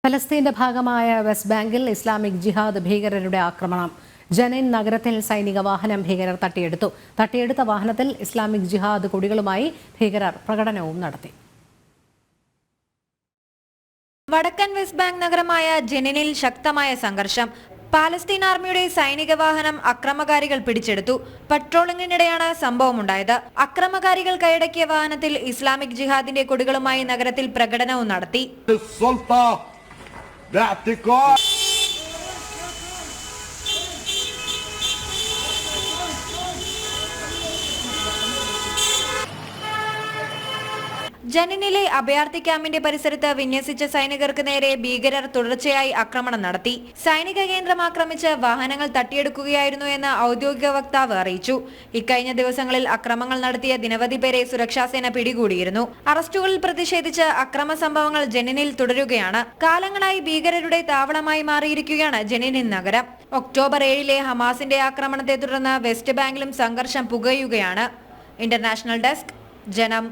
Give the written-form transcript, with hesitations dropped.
ഫലസ്തീന്റെ ഭാഗമായ വെസ്റ്റ് ബാങ്കിൽ ഇസ്ലാമിക് ജിഹാദ് ഭീകരരുടെ ആക്രമണം. ജനീൻ നഗരത്തിൽ സൈനിക വാഹനം ഭീകരർ തട്ടിയെടുത്തു. തട്ടിയെടുത്ത വാഹനത്തിൽ ഇസ്ലാമിക് ജിഹാദ് കൊടികളുമായി ഭീകരർ പ്രകടനവും നടത്തി. വടക്കൻ വെസ്റ്റ് ബാങ്ക് നഗരമായ ജനീനിൽ ശക്തമായ സംഘർഷം. പാലസ്തീൻ ആർമിയുടെ സൈനിക വാഹനം അക്രമകാരികൾ പിടിച്ചെടുത്തു. പട്രോളിംഗിനിടെയാണ് സംഭവമുണ്ടായത്. അക്രമകാരികൾ കൈയടക്കിയ വാഹനത്തിൽ ഇസ്ലാമിക് ജിഹാദിന്റെ കൊടികളുമായി നഗരത്തിൽ പ്രകടനവും നടത്തി. ജനീനിലെ അഭയാർത്ഥി ക്യാമ്പിന്റെ പരിസരത്ത് വിന്യസിച്ച സൈനികർക്ക് നേരെ ഭീകരർ തുടർച്ചയായി ആക്രമണം നടത്തി. സൈനിക കേന്ദ്രം ആക്രമിച്ച് വാഹനങ്ങൾ തട്ടിയെടുക്കുകയായിരുന്നു എന്ന് ഔദ്യോഗിക വക്താവ് അറിയിച്ചു. ഇക്കഴിഞ്ഞ ദിവസങ്ങളിൽ അക്രമങ്ങൾ നടത്തിയ നിരവധി പേരെ സുരക്ഷാസേന പിടികൂടിയിരുന്നു. അറസ്റ്റുകളിൽ പ്രതിഷേധിച്ച് അക്രമ സംഭവങ്ങൾ ജനീനിൽ തുടരുകയാണ്. കാലങ്ങളായി ഭീകരരുടെ താവളമായി മാറിയിരിക്കുകയാണ് ജനീൻ നഗരം. ഒക്ടോബർ 7 ഹമാസിന്റെ ആക്രമണത്തെ തുടർന്ന് വെസ്റ്റ് ബാങ്കിലും സംഘർഷം പുകയുകയാണ്. ഇന്റർനാഷണൽ ഡെസ്ക്, ജനം.